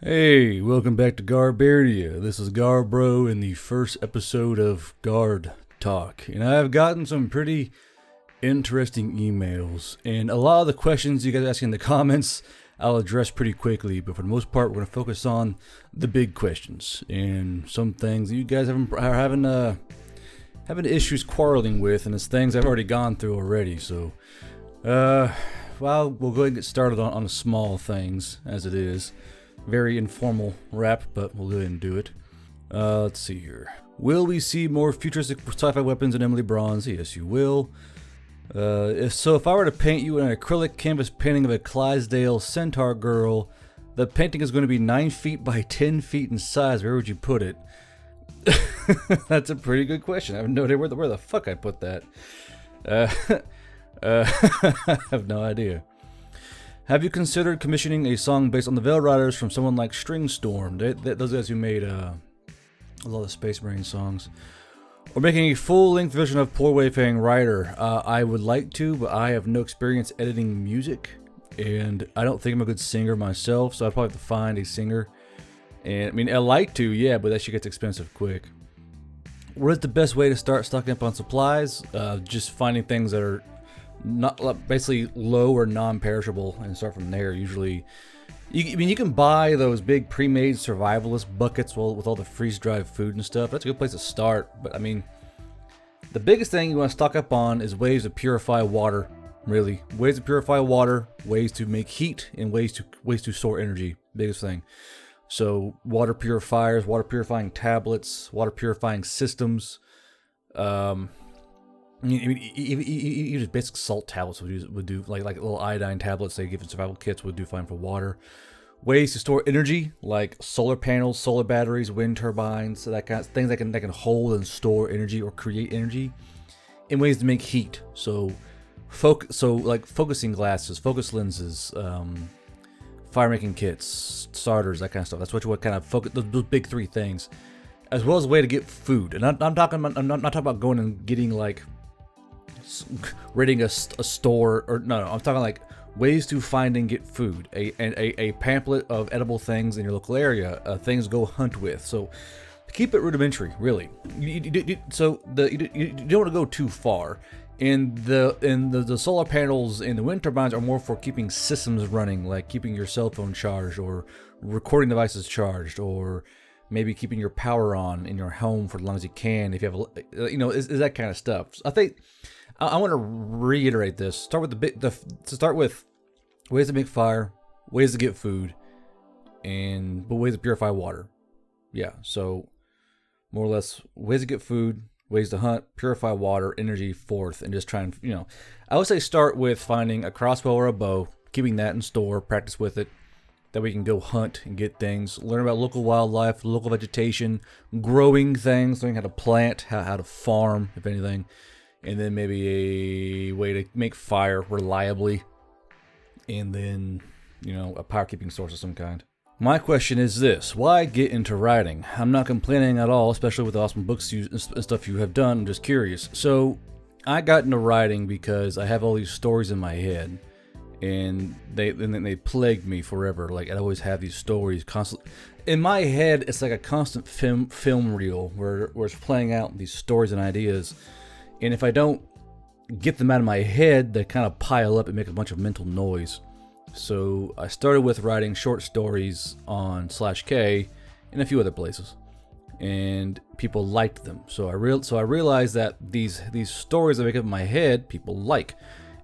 Hey, welcome back to Garbardia. This is Garbro in the first episode of Guard Talk. And I've gotten some pretty interesting emails. And a lot of the questions you guys ask in the comments, I'll address pretty quickly. But for the most part, we're going to focus on the big questions. And some things that you guys are having issues quarreling with. And it's things I've already gone through already. So, well, we'll go ahead and get started on the small things as it is. Very informal rap, but we'll go ahead and do it. Let's see here. Will we see more futuristic sci-fi weapons in Emily Bronze? Yes, you will. If I were to paint you an acrylic canvas painting of a Clydesdale centaur girl, the painting is going to be 9 feet by 10 feet in size. Where would you put it? That's a pretty good question. I have no idea where the fuck I put that. I have no idea. Have you considered commissioning a song based on the Veil Riders from someone like Stringstorm? Those guys who made a lot of Space Marine songs. Or making a full-length version of Poor Wayfaring Rider? I would like to, but I have no experience editing music. And I don't think I'm a good singer myself, so I'd probably have to find a singer. And I mean, I like to, yeah, but that shit gets expensive quick. What is the best way to start stocking up on supplies? Just finding things that are not basically low or non-perishable and start from there. Usually you can buy those big pre-made survivalist buckets with all the freeze-dried food and stuff. That's a good place to start. But I mean, the biggest thing you want to stock up on is ways to purify water. Really, ways to purify water, ways to make heat, and ways to store energy. Biggest thing. So water purifiers, water purifying tablets, water purifying systems. I mean, even just basic salt tablets would do, like little iodine tablets they give in survival kits would do fine for water. Ways to store energy, like solar panels, solar batteries, wind turbines, so that kind of things that can hold and store energy or create energy. And ways to make heat, so like focusing glasses, focus lenses, fire making kits, starters, that kind of stuff. That's what you want, kind of focus those big three things, as well as a way to get food. And I'm not talking about going and getting like raiding a store, or no, I'm talking like ways to find and get food, a pamphlet of edible things in your local area, things to go hunt with. So keep it rudimentary, really. You don't want to go too far. And the solar panels and the wind turbines are more for keeping systems running, like keeping your cell phone charged or recording devices charged, or maybe keeping your power on in your home for as long as you can. If you have is that kind of stuff. I think I want to reiterate this. Start with ways to make fire, ways to get food, but ways to purify water. Yeah, so more or less ways to get food, ways to hunt, purify water, energy, fourth, and just try and, I would say start with finding a crossbow or a bow, keeping that in store, practice with it. That we can go hunt and get things, learn about local wildlife, local vegetation, growing things, learning how to plant, how to farm, if anything. And then maybe a way to make fire reliably. And then, a power keeping source of some kind. My question is this: why get into writing? I'm not complaining at all, especially with the awesome books and stuff you have done. I'm just curious. So, I got into writing because I have all these stories in my head. And they plagued me forever. Like, I'd always have these stories constantly in my head. It's like a constant film reel where it's playing out these stories and ideas. And if I don't get them out of my head, they kind of pile up and make a bunch of mental noise. So I started with writing short stories on /K and a few other places, and people liked them. So I realized that these stories I make up in my head, people like.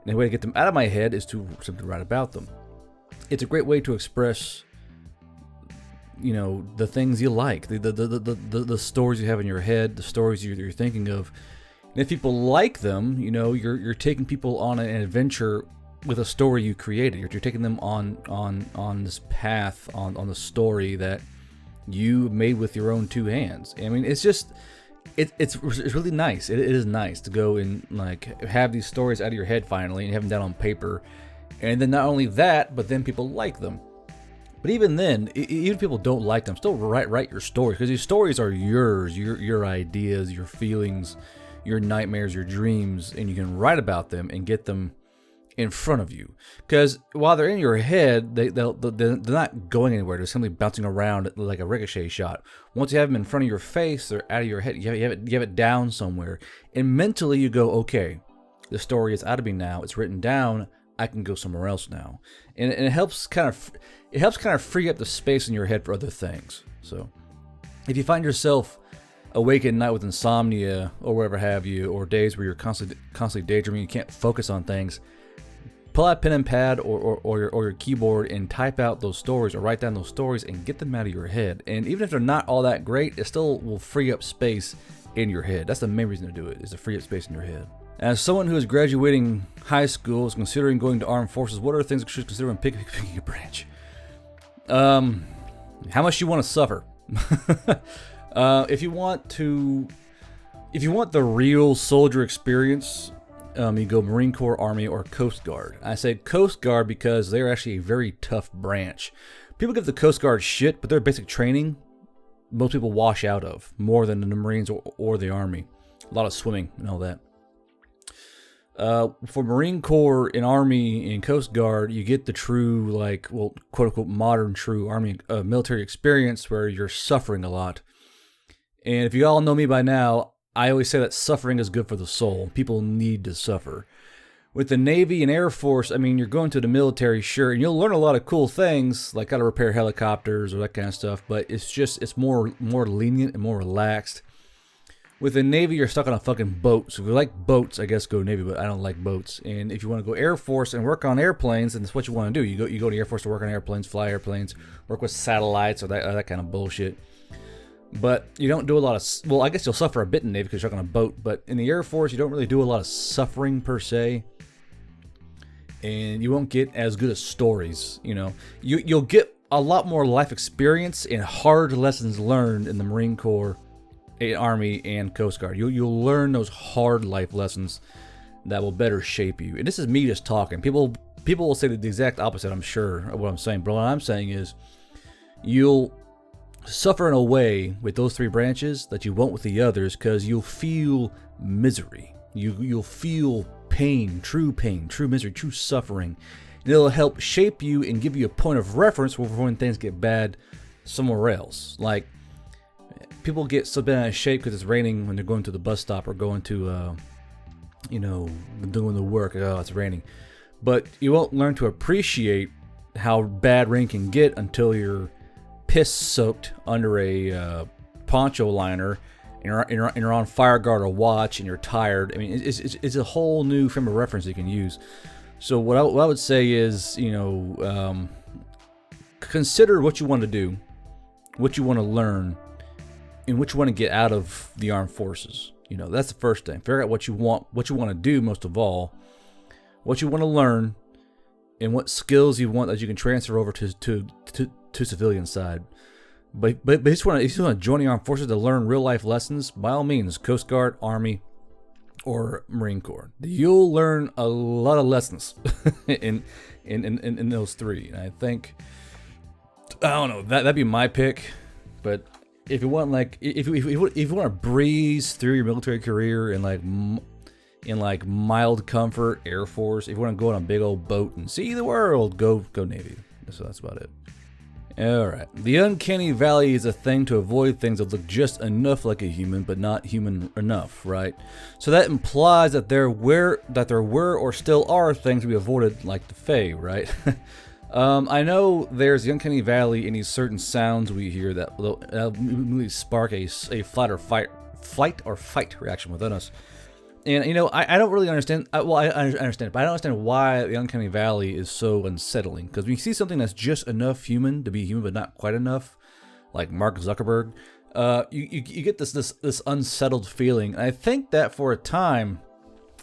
And the way to get them out of my head is to simply write about them. It's a great way to express, the things you like, the stories you have in your head, the stories you're thinking of. And if people like them, you're taking people on an adventure with a story you created. You're taking them on this path, on the story that you made with your own two hands. I mean, it's just. It's really nice. It is nice to go and like have these stories out of your head finally and have them down on paper, and then not only that, but then people like them. But even then, even if people don't like them, still write your stories, because these stories are yours, your ideas, your feelings, your nightmares, your dreams, and you can write about them and get them in front of you. Because while they're in your head, they're not going anywhere. They're simply bouncing around like a ricochet shot. Once you have them in front of your face, they're out of your head. You have it down somewhere. And mentally you go, okay, the story is out of me now. It's written down. I can go somewhere else now. And it helps kind of free up the space in your head for other things. So if you find yourself awake at night with insomnia or whatever have you, or days where you're constantly daydreaming, you can't focus on things, pull out pen and pad or your keyboard and type out those stories or write down those stories and get them out of your head. And even if they're not all that great, it still will free up space in your head. That's the main reason to do it, is to free up space in your head. As someone who is graduating high school, is considering going to armed forces, what are the things you should consider when picking a branch? How much you want to suffer? If you want the real soldier experience, you go Marine Corps, Army, or Coast Guard. I say Coast Guard because they're actually a very tough branch. People give the Coast Guard shit, but their basic training, most people wash out of more than the Marines or the Army. A lot of swimming and all that. For Marine Corps and Army and Coast Guard, you get the true, quote unquote, modern true Army military experience where you're suffering a lot. And if you all know me by now, I always say that suffering is good for the soul. People need to suffer. With the Navy and Air Force, I mean, you're going to the military, sure, and you'll learn a lot of cool things, like how to repair helicopters or that kind of stuff, but it's more lenient and more relaxed. With the Navy, you're stuck on a fucking boat. So if you like boats, I guess go Navy, but I don't like boats. And if you want to go Air Force and work on airplanes, then that's what you want to do. You go to Air Force to work on airplanes, fly airplanes, work with satellites or that kind of bullshit. But you don't do a lot of... Well, I guess you'll suffer a bit in the Navy because you're stuck on a boat. But in the Air Force, you don't really do a lot of suffering per se. And you won't get as good as stories, you know. You'll get a lot more life experience and hard lessons learned in the Marine Corps, Army, and Coast Guard. You'll learn those hard life lessons that will better shape you. And this is me just talking. People will say the exact opposite, I'm sure, of what I'm saying. But what I'm saying is you'll suffer in a way with those three branches that you won't with the others, because you'll feel misery. You'll feel pain, true misery, true suffering. And it'll help shape you and give you a point of reference for when things get bad somewhere else. Like, people get so bad out of shape because it's raining when they're going to the bus stop or going to, doing the work. Oh, it's raining. But you won't learn to appreciate how bad rain can get until you're piss-soaked under a poncho liner and you're on fire guard or watch and you're tired. I mean, it's a whole new frame of reference you can use. So what I would say is, consider what you want to do, what you want to learn, and what you want to get out of the armed forces. That's the first thing. Figure out what you want to do most of all, what you want to learn, and what skills you want that you can transfer over to civilian side. But if you want to join the armed forces to learn real life lessons, by all means, Coast Guard, Army, or Marine Corps. You'll learn a lot of lessons in those three. And I think, I don't know, that'd be my pick. But if you want if you want to breeze through your military career in mild comfort, Air Force. If you want to go on a big old boat and see the world, go Navy. So that's about it. Alright, the Uncanny Valley is a thing to avoid things that look just enough like a human, but not human enough, right? So that implies that there were or still are things to be avoided, like the Fae, right? I know there's the Uncanny Valley and these certain sounds we hear that will immediately spark a flight or fight reaction within us. And, I don't really understand. I understand, but I don't understand why the Uncanny Valley is so unsettling. Because when you see something that's just enough human to be human, but not quite enough, like Mark Zuckerberg, you get this unsettled feeling. And I think that for a time,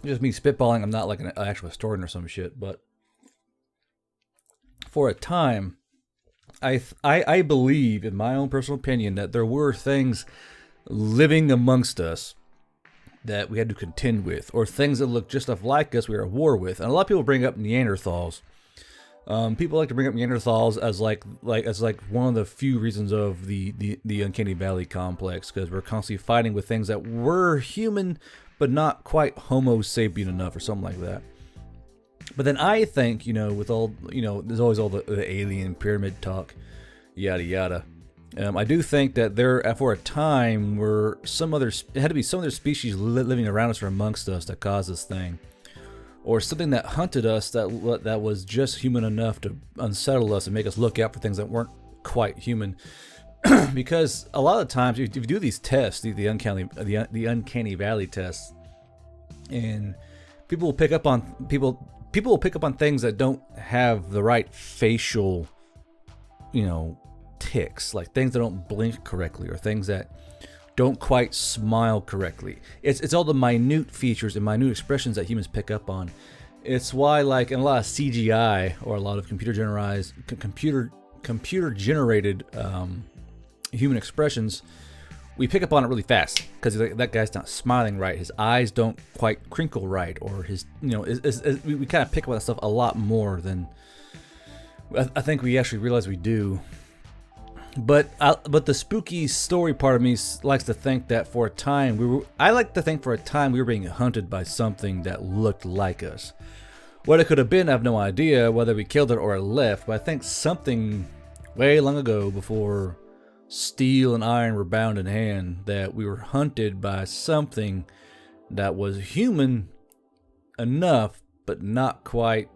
just me spitballing, I'm not like an actual historian or some shit, but for a time, I believe, in my own personal opinion, that there were things living amongst us that we had to contend with, or things that look just enough like us we were at war with. And a lot of people bring up Neanderthals. People like to bring up Neanderthals as like one of the few reasons of the Uncanny Valley complex, because we're constantly fighting with things that were human but not quite Homo sapien enough or something like that. But then I think, with all, there's always all the alien pyramid talk, yada yada. I do think that for a time, it had to be some other species living around us or amongst us that caused this thing, or something that hunted us that was just human enough to unsettle us and make us look out for things that weren't quite human. Because a lot of times, if you do these tests, the Uncanny Valley tests, and people will pick up on things that don't have the right facial, tics, like things that don't blink correctly or things that don't quite smile correctly. It's all the minute features and minute expressions that humans pick up on. It's why, like, in a lot of CGI or a lot of computer generated human expressions, we pick up on it really fast because that guy's not smiling right, his eyes don't quite crinkle right, or his, we kind of pick up on that stuff a lot more than I think we actually realize we do. But the spooky story part of me likes to think that for a time we were being hunted by something that looked like us. What it could have been, I have no idea, whether we killed it or it left, but I think something way long ago, before steel and iron were bound in hand, that we were hunted by something that was human enough, but not quite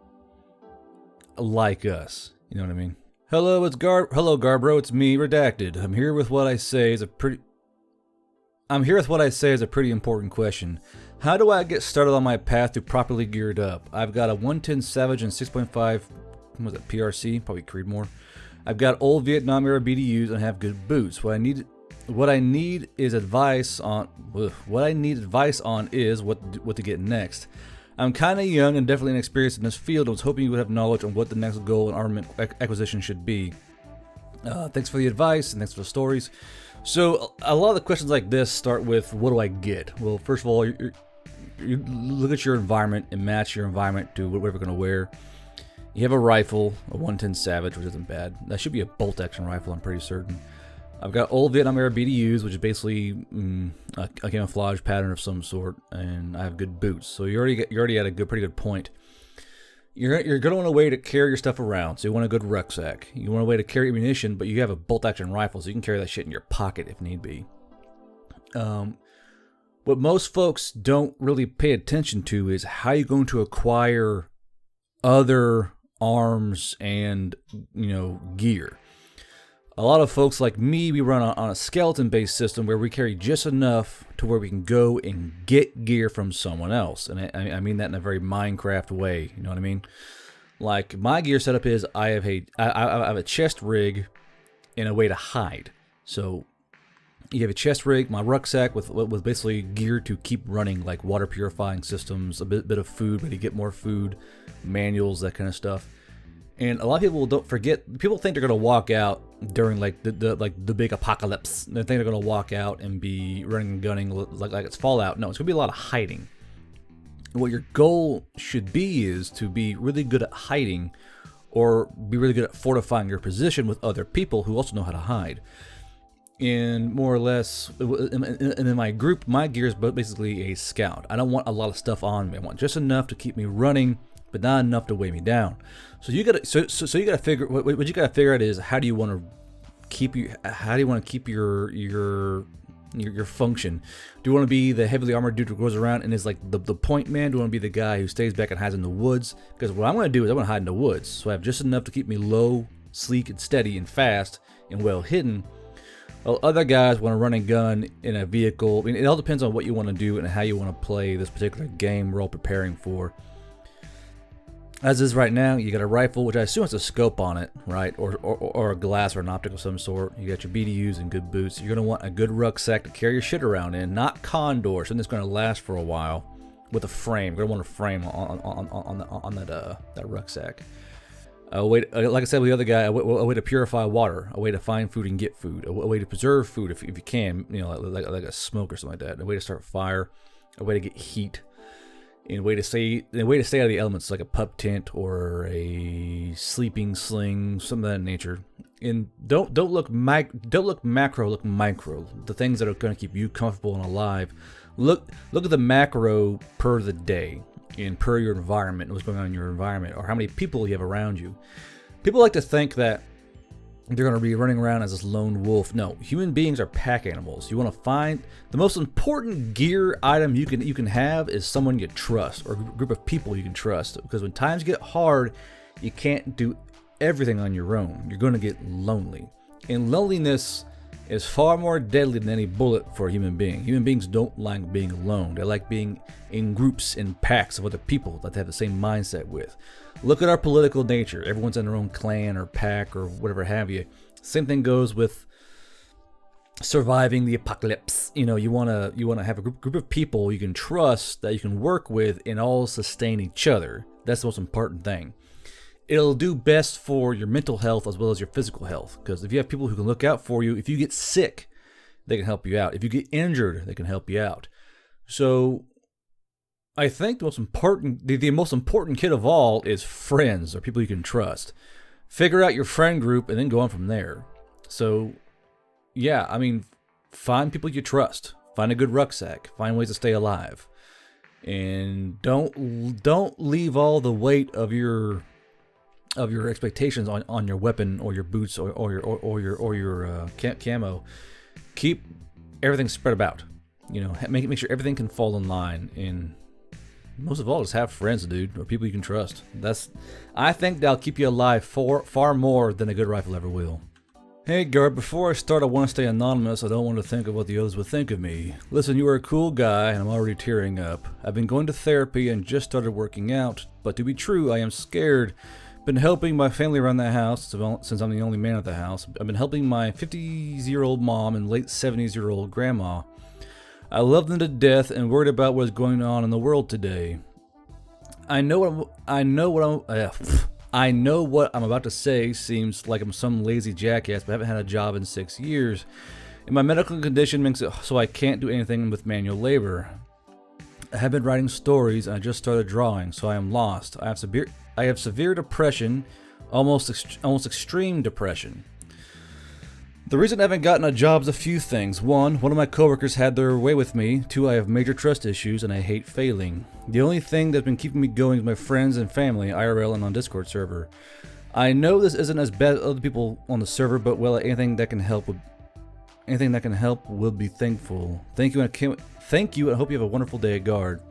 like us. You know what I mean? Hello, Garbro, it's me, Redacted. I'm here with what I say is a pretty important question. How do I get started on my path to properly geared up? I've got a 110 Savage and 6.5, what was it, PRC? Probably Creedmoor. I've got old Vietnam era BDUs and have good boots. What I need advice on is what to get next. I'm kind of young and definitely inexperienced in this field. I was hoping you would have knowledge on what the next goal in armament acquisition should be. Thanks for the advice and thanks for the stories. So a lot of the questions like this start with, what do I get? Well, first of all, you look at your environment and match your environment to whatever you're going to wear. You have a rifle, a 110 Savage, which isn't bad. That should be a bolt action rifle, I'm pretty certain. I've got old Vietnam era BDUs, which is basically a camouflage pattern of some sort, and I have good boots. So you already had a pretty good point. You're going to want a way to carry your stuff around, so you want a good rucksack. You want a way to carry ammunition, but you have a bolt action rifle, so you can carry that shit in your pocket if need be. What most folks don't really pay attention to is how you're going to acquire other arms and gear. A lot of folks like me, we run on a skeleton-based system where we carry just enough to where we can go and get gear from someone else. And I mean that in a very Minecraft way, you know what I mean? Like, my gear setup is I have a chest rig and a way to hide. So you have a chest rig, my rucksack with basically gear to keep running, like water purifying systems, a bit of food, but you get more food, manuals, that kind of stuff. And a lot of people people think they're gonna walk out during like the big apocalypse. They think they're gonna walk out and be running and gunning like it's Fallout. No, it's gonna be a lot of hiding. What your goal should be is to be really good at hiding, or be really good at fortifying your position with other people who also know how to hide. And more or less, in my group, my gear is basically a scout. I don't want a lot of stuff on me. I want just enough to keep me running, but not enough to weigh me down. So you gotta figure what you gotta figure out is how do you want to keep your function? Do you want to be the heavily armored dude who goes around and is like the point man? Do you want to be the guy who stays back and hides in the woods? Because what I'm going to do is I'm going to hide in the woods, so I have just enough to keep me low, sleek, and steady, and fast, and well hidden. Well, other guys want to run and gun in a vehicle. I mean, it all depends on what you want to do and how you want to play this particular game we're all preparing for. As is right now, you got a rifle, which I assume has a scope on it, right? Or a glass or an optic of some sort. You got your BDUs and good boots. You're going to want a good rucksack to carry your shit around in, not Condor, something that's going to last for a while, with a frame. You're going to want a frame on that rucksack. Like I said with the other guy, a way to purify water, a way to find food and get food, a way to preserve food if you can, like a smoke or something like that, a way to start fire, a way to get heat. And a way to stay out of the elements, like a pup tent or a sleeping sling, something of that nature. And don't look macro, look micro. The things that are going to keep you comfortable and alive. Look at the macro per the day. and per your environment, what's going on in your environment, or how many people you have around you. People like to think that they're going to be running around as this lone wolf. No, human beings are pack animals. You want to find the most important gear item you can have is someone you trust, or a group of people you can trust. Because when times get hard, you can't do everything on your own. You're going to get lonely, and loneliness is far more deadly than any bullet for a human being. Human beings don't like being alone. They like being in groups, in packs of other people that they have the same mindset with. Look at our political nature. Everyone's in their own clan or pack or whatever have you. Same thing goes with surviving the apocalypse. You want to have a group of people you can trust, that you can work with, and all sustain each other. That's the most important thing. It'll do best for your mental health as well as your physical health. Because if you have people who can look out for you, if you get sick, they can help you out. If you get injured, they can help you out. So I think the most important kid of all is friends, or people you can trust. Figure out your friend group and then go on from there. So yeah, I mean, find people you trust. Find a good rucksack. Find ways to stay alive. And don't leave all the weight of your expectations on your weapon or your boots or your camo. Keep everything spread about. Make sure everything can fall in line. And most of all, just have friends, dude, or people you can trust. I think that'll keep you alive far more than a good rifle ever will. Hey, Gard, before I start, I want to stay anonymous. I don't want to think of what the others would think of me. Listen, you are a cool guy, and I'm already tearing up. I've been going to therapy and just started working out, but to be true, I am scared. Been helping my family around the house since I'm the only man at the house. I've been helping my 50-year-old mom and late 70-year-old grandma. I love them to death and worried about what's going on in the world today. I know what I'm about to say seems like I'm some lazy jackass, but I haven't had a job in 6 years. And my medical condition makes it so I can't do anything with manual labor. I have been writing stories and I just started drawing, so I am lost. I have severe depression, almost extreme depression. The reason I haven't gotten a job is a few things. One of my coworkers had their way with me. Two, I have major trust issues and I hate failing. The only thing that's been keeping me going is my friends and family, IRL and on Discord server. I know this isn't as bad as other people on the server, but well, anything that can help will be thankful. Thank you, and I hope you have a wonderful day at Guard.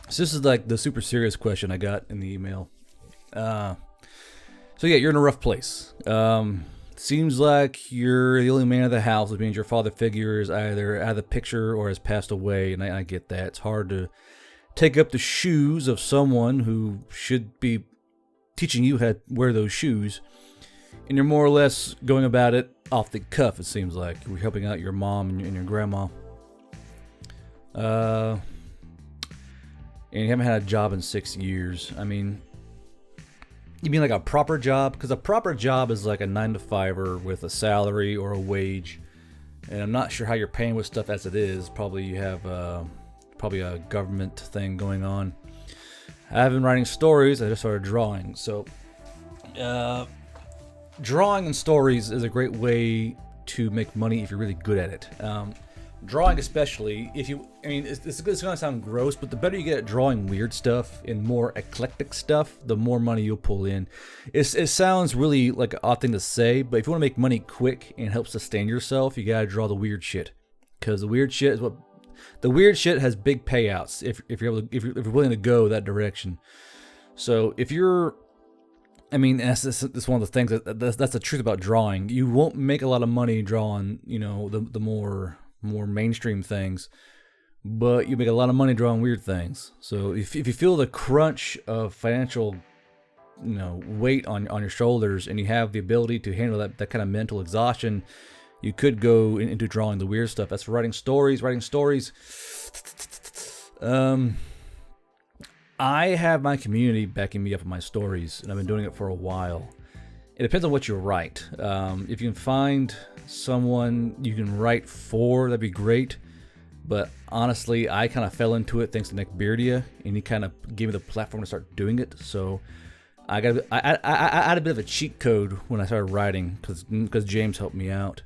So this is like the super serious question I got in the email. So yeah, you're in a rough place. Seems like you're the only man of the house, which means your father figure is either out of the picture or has passed away, and I get that. It's hard to take up the shoes of someone who should be teaching you how to wear those shoes, and you're more or less going about it off the cuff, it seems like. You're helping out your mom and your grandma. And you haven't had a job in 6 years. I mean, you mean like a proper job? Because a proper job is like a 9-to-5er with a salary or a wage. And I'm not sure how you're paying with stuff as it is. Probably you have probably a government thing going on. I have been writing stories. I just started drawing. So drawing and stories is a great way to make money if you're really good at it. Drawing especially, this is going to sound gross, but the better you get at drawing weird stuff and more eclectic stuff, the more money you'll pull in. It sounds really like an odd thing to say, but if you want to make money quick and help sustain yourself, you got to draw the weird shit. Because the weird shit has big payouts if you're willing to go that direction. So if you're, that's one of the things that's the truth about drawing. You won't make a lot of money drawing, the more mainstream things, but you make a lot of money drawing weird things. So if you feel the crunch of financial, weight on your shoulders, and you have the ability to handle that kind of mental exhaustion, you could go into drawing the weird stuff. That's for writing stories. I have my community backing me up in my stories, and I've been doing it for a while. It depends on what you write. If you can find someone you can write for, that'd be great. But honestly, I kind of fell into it thanks to Nick Beardia, and he kind of gave me the platform to start doing it. So I had a bit of a cheat code when I started writing because James helped me out.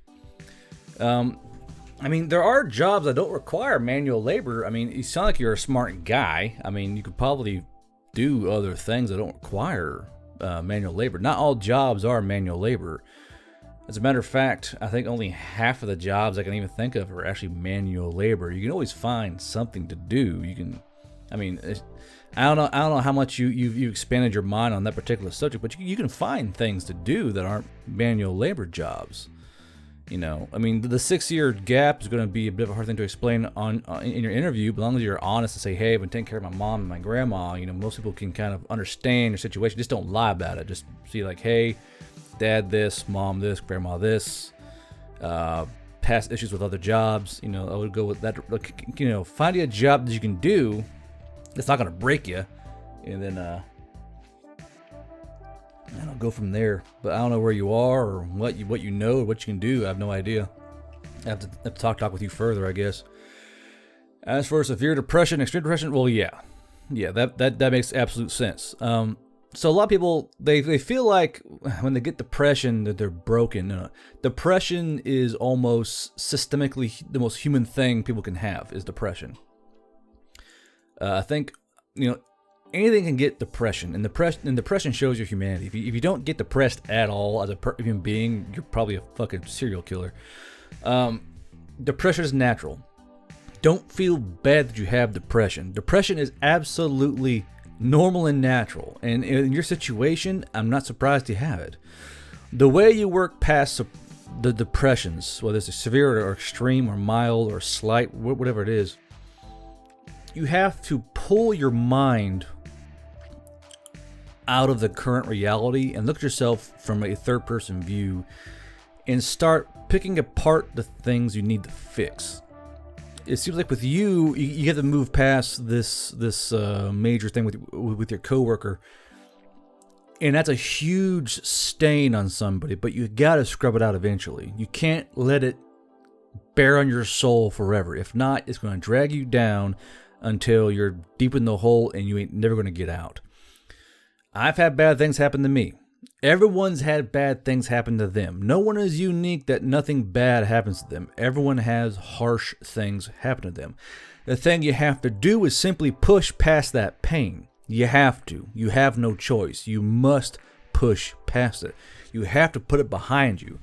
I mean, there are jobs that don't require manual labor. I mean, you sound like you're a smart guy. I mean, you could probably do other things that don't require manual labor. Not all jobs are manual labor. As a matter of fact, I think only half of the jobs I can even think of are actually manual labor. You can always find something to do. You can, I mean, I don't know how much you expanded your mind on that particular subject, but you can find things to do that aren't manual labor jobs. You know, I mean, the 6-year gap is going to be a bit of a hard thing to explain in your interview, but as long as you're honest and say, hey, I've been taking care of my mom and my grandma, you know, most people can kind of understand your situation. Just don't lie about it. Just see like, hey, dad this, mom this, grandma this, past issues with other jobs. You know, I would go with that. You know, finding a job that you can do that's not going to break you, and then I don't go from there. But I don't know where you are or what you know or what you can do. I have no idea. I have to talk with you further, I guess. As for severe depression, extreme depression, well, yeah, that makes absolute sense. So a lot of people they feel like when they get depression that they're broken. No. Depression is almost systemically the most human thing people can have is depression. I think, you know, anything can get depression, and depression shows your humanity. If you don't get depressed at all as a human being, you're probably a fucking serial killer. Depression is natural. Don't feel bad that you have depression. Depression is absolutely normal and natural, and in your situation, I'm not surprised you have it. The way you work past the depressions, whether it's severe or extreme or mild or slight, whatever it is, you have to pull your mind out of the current reality and look at yourself from a third-person view and start picking apart the things you need to fix. It seems like with you have to move past this major thing with your coworker, and that's a huge stain on somebody. But you gotta scrub it out eventually. You can't let it bear on your soul forever. If not, it's going to drag you down until you're deep in the hole and you ain't never going to get out. I've had bad things happen to me. Everyone's had bad things happen to them. No one is unique that nothing bad happens to them. Everyone has harsh things happen to them. The thing you have to do is simply push past that pain. You have to. You have no choice. You must push past it. You have to put it behind you.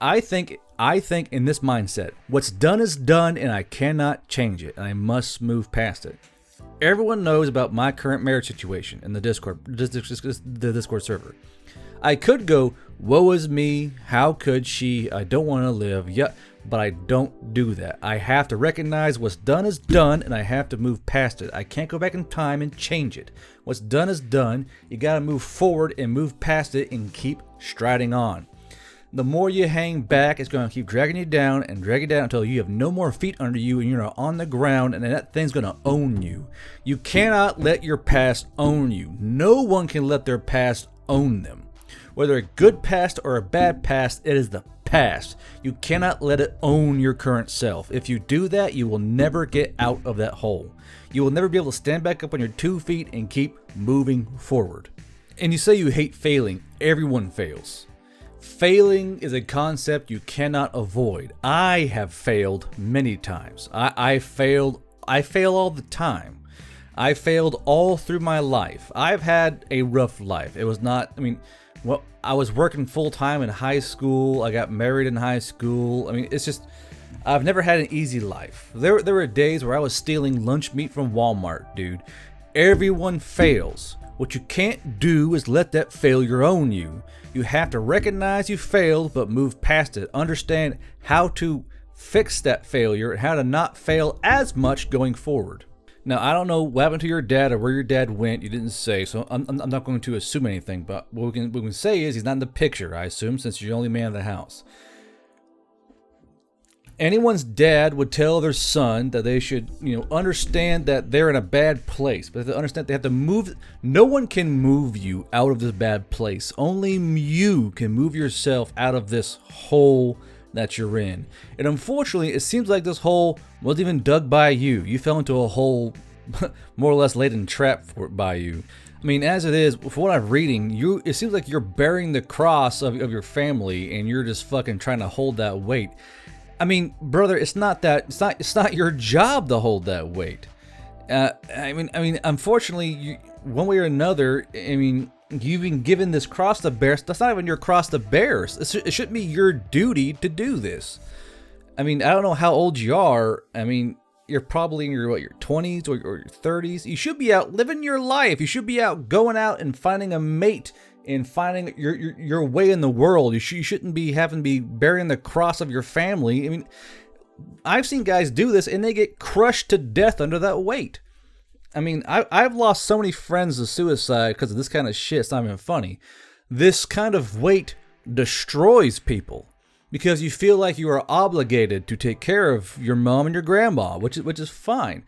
I think in this mindset, what's done is done and I cannot change it, and I must move past it. Everyone knows about my current marriage situation in the Discord server. I could go, woe is me, how could she, I don't want to live, but I don't do that. I have to recognize what's done is done, and I have to move past it. I can't go back in time and change it. What's done is done. You got to move forward and move past it and keep striding on. The more you hang back, it's going to keep dragging you down and drag you down until you have no more feet under you and you're on the ground, and that thing's going to own you. You cannot let your past own you. No one can let their past own them. Whether a good past or a bad past, it is the past. You cannot let it own your current self. If you do that, you will never get out of that hole. You will never be able to stand back up on your 2 feet and keep moving forward. And you say you hate failing. Everyone fails. Failing is a concept you cannot avoid. I have failed many times. I fail all the time. I failed all through my life. I've had a rough life. It was not, I was working full time in high school. I got married in high school. It's just, I've never had an easy life. There were days where I was stealing lunch meat from Walmart, dude. Everyone fails. What you can't do is let that failure own you. You have to recognize you failed, but move past it. Understand how to fix that failure and how to not fail as much going forward. Now, I don't know what happened to your dad or where your dad went. You didn't say, so I'm not going to assume anything. But what we can say is he's not in the picture, I assume, since you're the only man in the house. Anyone's dad would tell their son that they should, understand that they're in a bad place, but they understand they have to move. No one can move you out of this bad place. Only you can move yourself out of this hole that you're in. And unfortunately, it seems like this hole wasn't even dug by you. You fell into a hole more or less laid in trap by you. As it is, for what I'm reading, it seems like you're bearing the cross of your family, and you're just fucking trying to hold that weight. I mean, brother, it's not that. It's not your job to hold that weight. I mean, unfortunately, one way or another, I mean, you've been given this cross to bear. That's not even your cross to bear. It shouldn't be your duty to do this. I mean, I don't know how old you are. I mean, you're probably in your 20s or your 30s. You should be out living your life. You should be out going out and finding a mate and finding your way in the world. You shouldn't be having to be bearing the cross of your family. I mean, I've seen guys do this and they get crushed to death under that weight. I mean, I've lost so many friends to suicide because of this kind of shit. It's not even funny. This kind of weight destroys people because you feel like you are obligated to take care of your mom and your grandma, which is fine.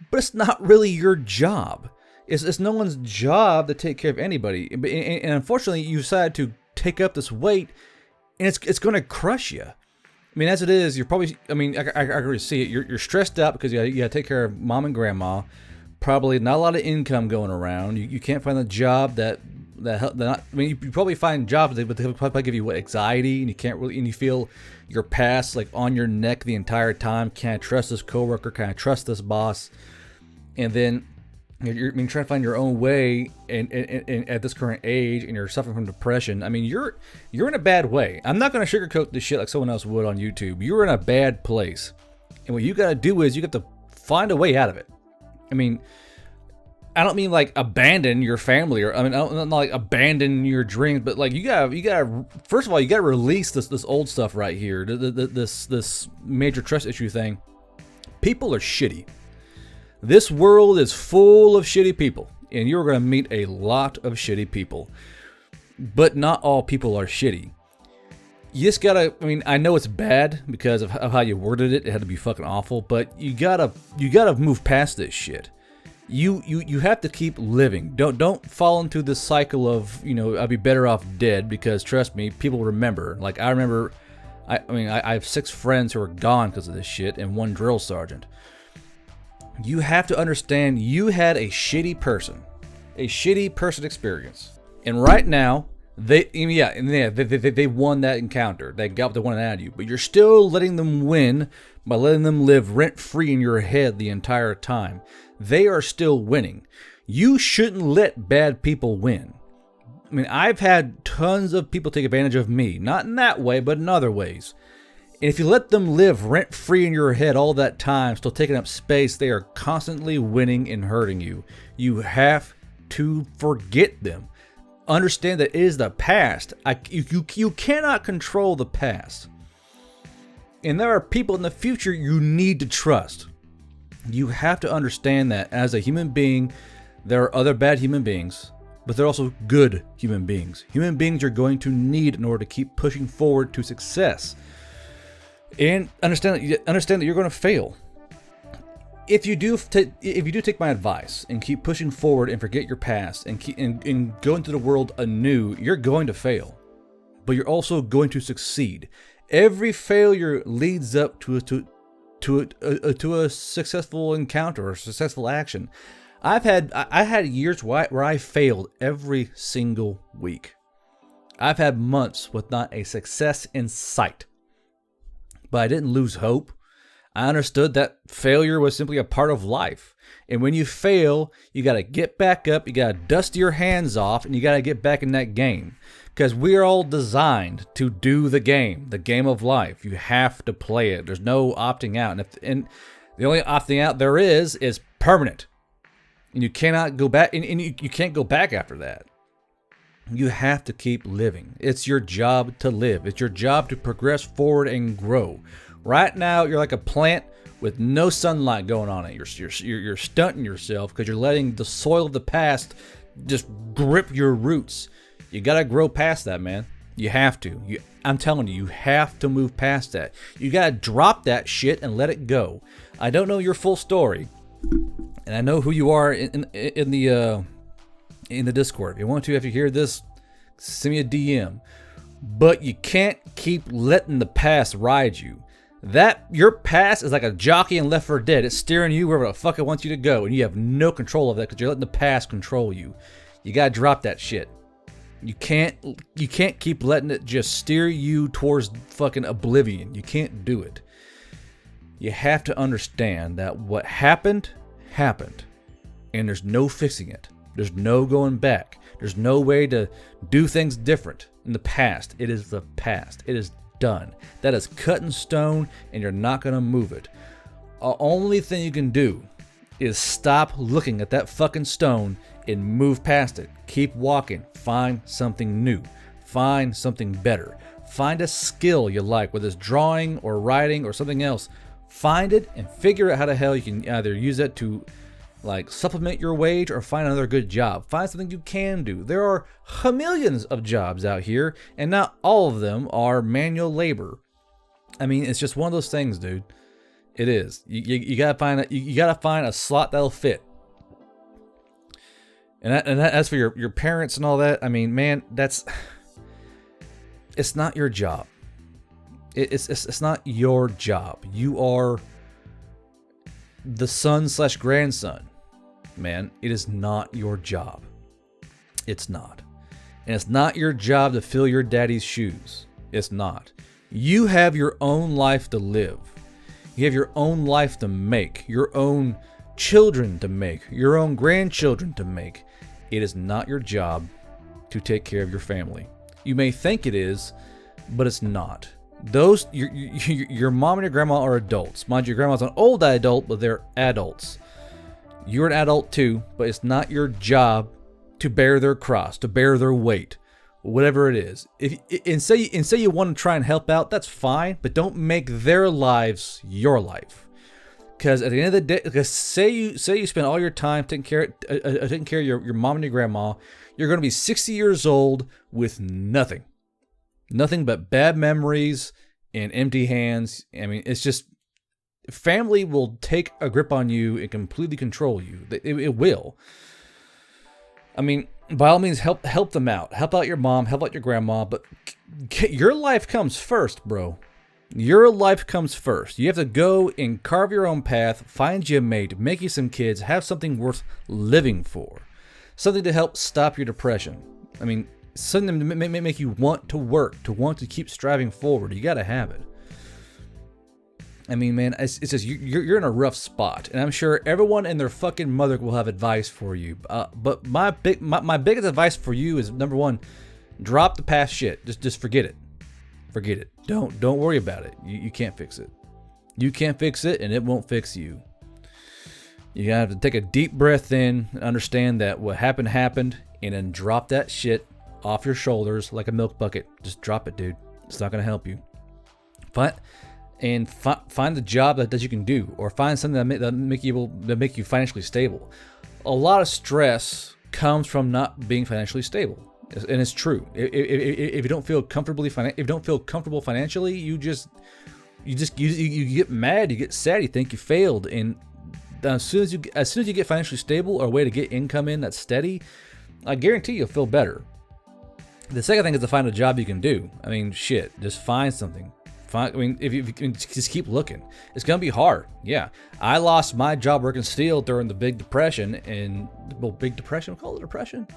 But it's not really your job. It's no one's job to take care of anybody. And unfortunately, you decide to take up this weight, and it's going to crush you. I mean, as it is, you're probably, I mean, I already see it. You're stressed out because you got to take care of mom and grandma. Probably not a lot of income going around. You can't find a job that I mean, you probably find jobs, but they'll probably give you anxiety, and you can't really, and you feel your past like on your neck the entire time. Can I trust this coworker? Can I trust this boss? And then you're trying to find your own way, and at this current age, and you're suffering from depression. I mean, you're in a bad way. I'm not going to sugarcoat this shit like someone else would on YouTube. You're in a bad place, and what you got to do is you got to find a way out of it. I mean, I don't mean like abandon your family, or I mean, I don't not like abandon your dreams, but like you gotta first of all, you gotta release this old stuff right here. This major trust issue thing. People are shitty. This world is full of shitty people, and you're gonna meet a lot of shitty people. But not all people are shitty. You just gotta, I mean, I know it's bad because of how you worded it. It had to be fucking awful, but you gotta move past this shit. You have to keep living. Don't fall into this cycle of, you know, I'd be better off dead, because trust me, people remember. Like I remember, I mean, I have 6 friends who are gone because of this shit, and 1 drill sergeant. You have to understand you had a shitty person experience, and right now they won that encounter. They got what they wanted out of you, but you're still letting them win by letting them live rent free in your head the entire time. They are still winning. You shouldn't let bad people win. I mean, I've had tons of people take advantage of me, not in that way, but in other ways. And if you let them live rent free in your head all that time, still taking up space, they are constantly winning and hurting you. You have to forget them. Understand that it is the past. You cannot control the past. And there are people in the future you need to trust. You have to understand that as a human being, there are other bad human beings, but there are also good human beings. Human beings you're going to need in order to keep pushing forward to success. And understand that you're going to fail. If you do take my advice and keep pushing forward and forget your past and go into the world anew, you're going to fail, but you're also going to succeed. Every failure leads up to a successful encounter or successful action. I had years where I failed every single week. I've had months with not a success in sight, but I didn't lose hope. I understood that failure was simply a part of life. And when you fail, you got to get back up, you got to dust your hands off, and you got to get back in that game. Because we are all designed to do the game of life. You have to play it. There's no opting out. And the only opting out there is permanent. And you cannot go back, and you can't go back after that. You have to keep living. It's your job to live. It's your job to progress forward and grow. Right now, you're like a plant with no sunlight going on it. You're stunting yourself because you're letting the soil of the past just grip your roots. You gotta grow past that, man. You have to. I'm telling you, you have to move past that. You gotta drop that shit and let it go. I don't know your full story, and I know who you are in the Discord. If you want to, if you hear this, send me a DM. But you can't keep letting the past ride you. That your past is like a jockey in Left 4 Dead. It's steering you wherever the fuck it wants you to go, and you have no control of that because you're letting the past control you. You gotta drop that shit. You can't keep letting it just steer you towards fucking oblivion. You can't do it. You have to understand that what happened, happened. And there's no fixing it. There's no going back. There's no way to do things different in the past. It is the past. It is done. That is cut in stone, and you're not going to move it. The only thing you can do is stop looking at that fucking stone and move past it. Keep walking. Find something new. Find something better. Find a skill you like, whether it's drawing or writing or something else. Find it and figure out how the hell you can either use it to like supplement your wage or find another good job. Find something you can do. There are millions of jobs out here, and not all of them are manual labor. I mean, it's just one of those things, dude. It is. You gotta find a slot that'll fit. And as for your parents and all that, I mean, man, it's not your job. It's not your job. You are the son/grandson. Man, it is not your job. It's not. And it's not your job to fill your daddy's shoes. It's not. You have your own life to live. You have your own life to make. Your own children to make. Your own grandchildren to make. It is not your job to take care of your family. You may think it is, but it's not. Your mom and your grandma are adults. Mind you, your grandma's an old adult, but they're adults. You're an adult too, but it's not your job to bear their cross, to bear their weight, whatever it is. Say you want to try and help out, that's fine, but don't make their lives your life. Because at the end of the day, because say you spend all your time taking care of your mom and your grandma, you're going to be 60 years old with nothing but bad memories and empty hands. I mean, it's just family will take a grip on you and completely control you. It will. I mean, by all means, help them out. Help out your mom, help out your grandma, but your life comes first, bro. Your life comes first. You have to go and carve your own path, find you a mate, make you some kids, have something worth living for. Something to help stop your depression. I mean, something to make you want to work, to want to keep striving forward. You got to have it. I mean, man, it's just you're in a rough spot, and I'm sure everyone and their fucking mother will have advice for you. But my biggest advice for you is, number one, drop the past shit. Just forget it. Forget it. Don't worry about it. You can't fix it. You can't fix it, and it won't fix you. You gotta have to take a deep breath in and understand that what happened, and then drop that shit off your shoulders like a milk bucket. Just drop it, dude. It's not gonna help you. Find the job that you can do, or find something that make you financially stable. A lot of stress comes from not being financially stable, and it's true. If you don't feel comfortable financially, you get mad, you get sad, you think you failed, and as soon as you get financially stable or a way to get income in that's steady, I guarantee you'll feel better. The second thing is to find a job you can do. I mean, shit, just find something. If you can just keep looking, it's gonna be hard. Yeah, I lost my job working steel during the Big Depression, Big Depression, we'll call it Depression,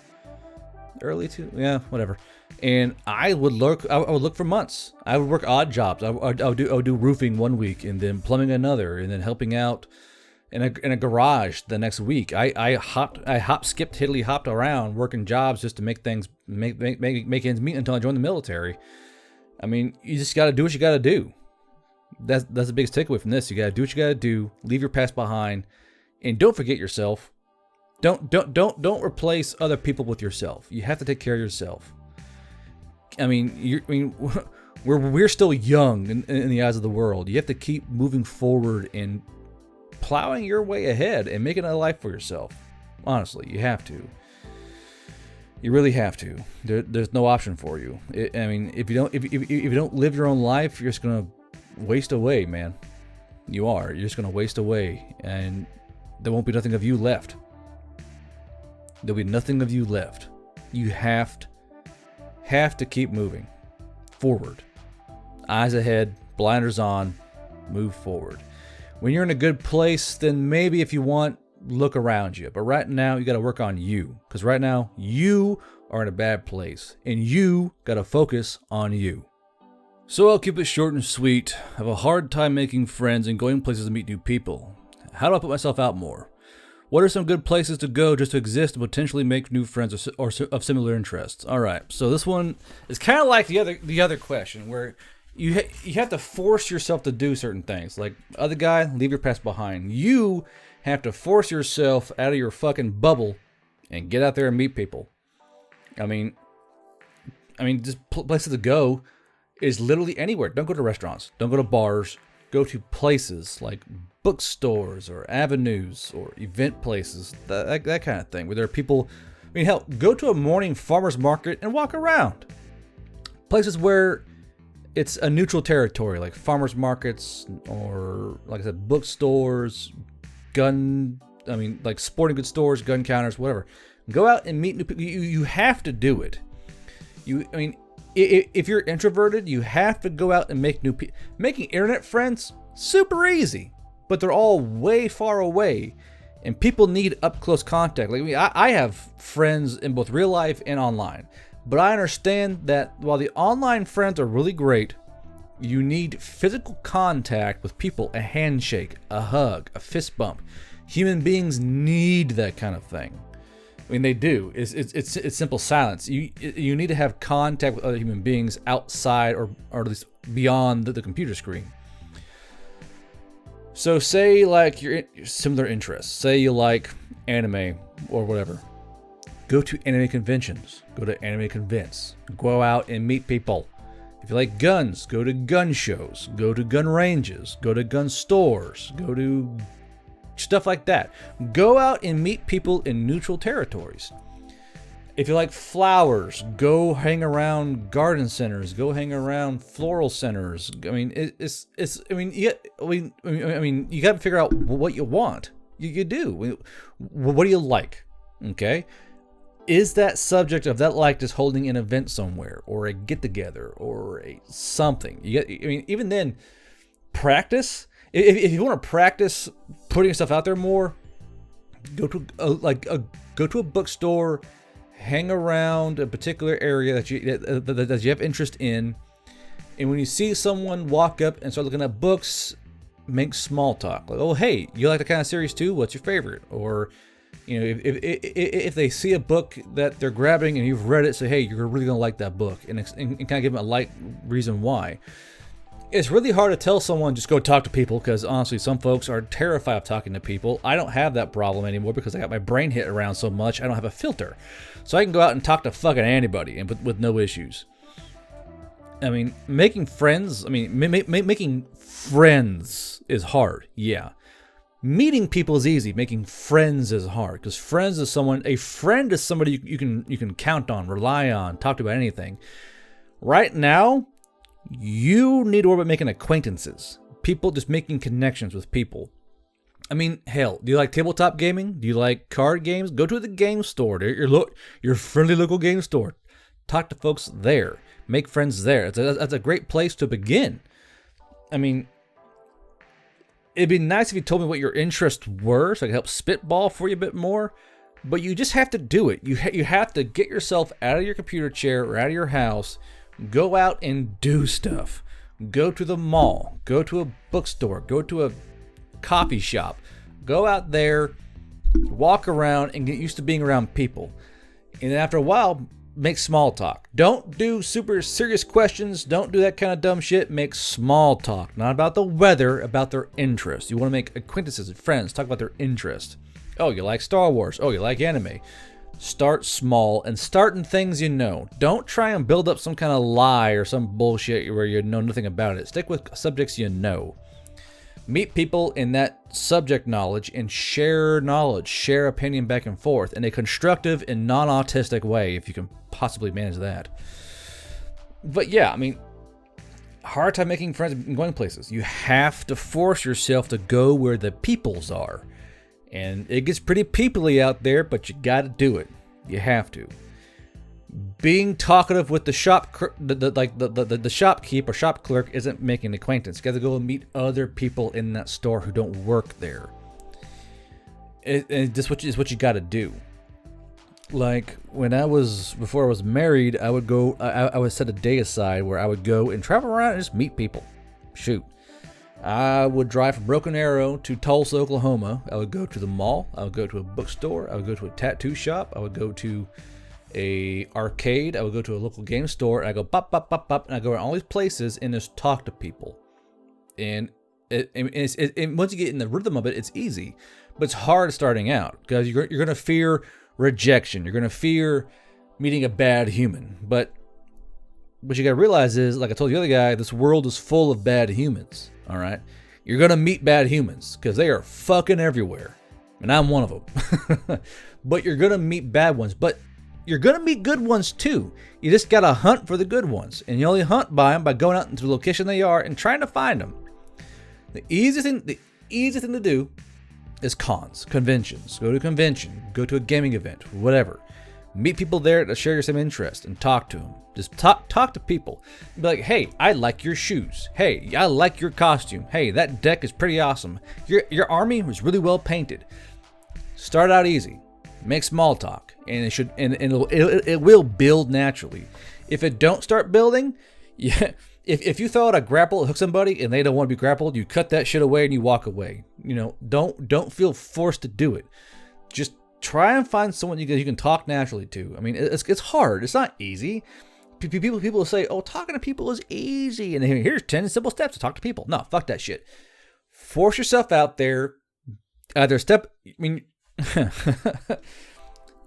whatever. And I would look for months. I would work odd jobs. I would do roofing one week, and then plumbing another, and then helping out in a garage the next week. I skipped, hiddly hopped around working jobs just to make ends meet until I joined the military. I mean, you just got to do what you got to do. That's the biggest takeaway from this. You got to do what you got to do. Leave your past behind, and don't forget yourself. Don't replace other people with yourself. You have to take care of yourself. I mean, we're still young in the eyes of the world. You have to keep moving forward and plowing your way ahead and making a life for yourself. Honestly, you have to. You really have to. There's no option for you. If you don't live your own life, you're just gonna waste away, man. You are. You're just gonna waste away, and there won't be nothing of you left. There'll be nothing of you left. You have to keep moving forward. Eyes ahead, blinders on, move forward. When you're in a good place, then maybe if you want, look around you. But right now, you got to work on you. Because right now, you are in a bad place. And you got to focus on you. So I'll keep it short and sweet. I have a hard time making friends and going places to meet new people. How do I put myself out more? What are some good places to go just to exist and potentially make new friends or of similar interests? All right, so this one is kind of like the other question, where you have to force yourself to do certain things. Like other guy, leave your past behind. You have to force yourself out of your fucking bubble and get out there and meet people. I mean, just places to go is literally anywhere. Don't go to restaurants. Don't go to bars. Go to places like bookstores or avenues or event places, that kind of thing, where there are people. I mean, hell, go to a morning farmer's market and walk around. Places where it's a neutral territory, like farmers markets or, like I said, bookstores, like sporting goods stores, gun counters, whatever. Go out and meet new people. You have to do it. If you're introverted, you have to go out and make new people. Making internet friends, super easy, but they're all way far away, and people need up close contact. Like I have friends in both real life and online, but I understand that while the online friends are really great, you need physical contact with people, a handshake, a hug, a fist bump. Human beings need that kind of thing. I mean, they do. It's simple silence. You need to have contact with other human beings outside or at least beyond the computer screen. So say like your similar interests. Say you like anime or whatever. Go to anime conventions. Go to anime convents. Go out and meet people. If you like guns, go to gun shows. Go to gun ranges. Go to gun stores. Go to stuff like that. Go out and meet people in neutral territories. If you like flowers, go hang around garden centers. Go hang around floral centers. I mean, you got to figure out what you want. You do. What do you like? Okay. Is that subject of that like just holding an event somewhere or a get together or a something? Even then, practice. If you want to practice putting yourself out there more, go to a bookstore, hang around a particular area that you have interest in, and when you see someone walk up and start looking at books, make small talk. Like, oh hey, you like that kind of series too? What's your favorite? Or, if they see a book that they're grabbing and you've read it, say, hey, you're really gonna like that book, and kind of give them a light reason why. It's really hard to tell someone just go talk to people, because honestly, some folks are terrified of talking to people. I don't have that problem anymore because I got my brain hit around so much. I don't have a filter, so I can go out and talk to fucking anybody and with no issues. I mean, making friends. Making friends is hard. Yeah, meeting people is easy. Making friends is hard, because a friend is somebody you can count on, rely on, talk to about anything. Right now, you need to worry about making acquaintances. People, just making connections with people. I mean, hell, do you like tabletop gaming? Do you like card games? Go to the game store. Your friendly local game store. Talk to folks there. Make friends there. That's a great place to begin. I mean, it'd be nice if you told me what your interests were so I could help spitball for you a bit more. But you just have to do it. You have to get yourself out of your computer chair or out of your house. Go out and do stuff. Go to the mall. Go to a bookstore. Go to a coffee shop. Go out there, walk around, and get used to being around people. And then after a while, make small talk. Don't do super serious questions. Don't do that kind of dumb shit. Make small talk. Not about the weather, about their interests. You want to make acquaintances and friends. Talk about their interests. Oh, you like Star Wars. Oh, you like anime. Start small and start in things you know. Don't try and build up some kind of lie or some bullshit where you know nothing about it. Stick with subjects you know. Meet people in that subject knowledge and share knowledge, share opinion back and forth in a constructive and non-autistic way, if you can possibly manage that. But yeah, I mean, hard time making friends and going places. You have to force yourself to go where the peoples are. And it gets pretty peoply out there, but you gotta do it. You have to. Being talkative with the shopkeep or shop clerk isn't making acquaintance. You gotta go and meet other people in that store who don't work there. And this is what you gotta do. Like before I was married, I would go, I would set a day aside where I would go and travel around and just meet people. Shoot. I would drive from Broken Arrow to Tulsa, Oklahoma. I would go to the mall. I would go to a bookstore. I would go to a tattoo shop. I would go to a arcade. I would go to a local game store. And I go pop, pop, pop, pop. And I go around all these places and just talk to people. And once you get in the rhythm of it, it's easy. But it's hard starting out because you're going to fear rejection. You're going to fear meeting a bad human. But what you got to realize is, like I told the other guy, this world is full of bad humans. All right? You're going to meet bad humans because they are fucking everywhere. And I'm one of them. But you're going to meet bad ones. But you're going to meet good ones too. You just got to hunt for the good ones. And you only hunt by them by going out into the location they are and trying to find them. The easiest thing to do is conventions. Go to a convention, go to a gaming event, whatever. Meet people there that share your same interest and talk to them. Just talk to people. Be like, hey, I like your shoes. Hey, I like your costume. Hey, that deck is pretty awesome. Your army was really well painted. Start out easy. Make small talk, and it will build naturally. If it don't start building, yeah. If you throw out a grapple, hook somebody, and they don't want to be grappled, you cut that shit away and you walk away. You know, don't feel forced to do it. Just try and find someone you can talk naturally to. I mean, it's hard. It's not easy. People will say, "Oh, talking to people is easy," and here's 10 simple steps to talk to people. No, fuck that shit. Force yourself out there. Get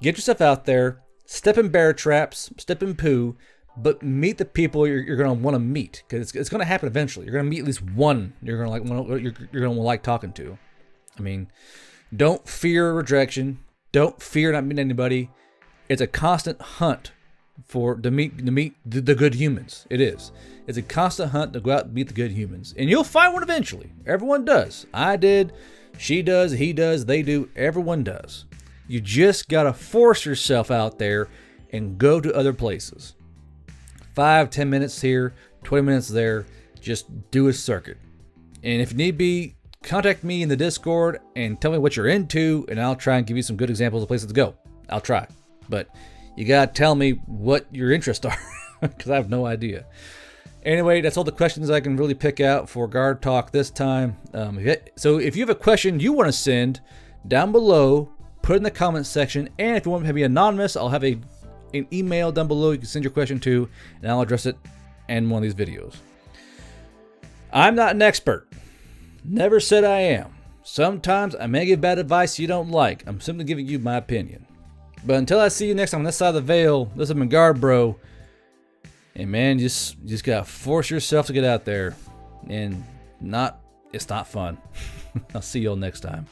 yourself out there. Step in bear traps. Step in poo. But meet the people you're going to want to meet, because it's going to happen eventually. You're going to meet at least one you're going to like talking to. I mean, don't fear rejection. Don't fear not meeting anybody. It's a constant hunt to meet the good humans. It is. It's a constant hunt to go out and meet the good humans, and you'll find one eventually. Everyone does. I did. She does. He does. They do. Everyone does. You just got to force yourself out there and go to other places. 5-10 minutes here, 20 minutes there. Just do a circuit. And if need be, contact me in the Discord and tell me what you're into, and I'll try and give you some good examples of places to go. I'll try. But you gotta tell me what your interests are, because I have no idea. Anyway, that's all the questions I can really pick out for Guard Talk this time. So if you have a question you want to send, down below, put it in the comments section. And if you want to be anonymous, I'll have an email down below you can send your question to, and I'll address it in one of these videos. I'm not an expert. Never said I am. Sometimes I may give bad advice you don't like. I'm simply giving you my opinion. But until I see you next time on this side of the veil, this has been Guard Bro. And man, just gotta force yourself to get out there. And it's not fun. I'll see y'all next time.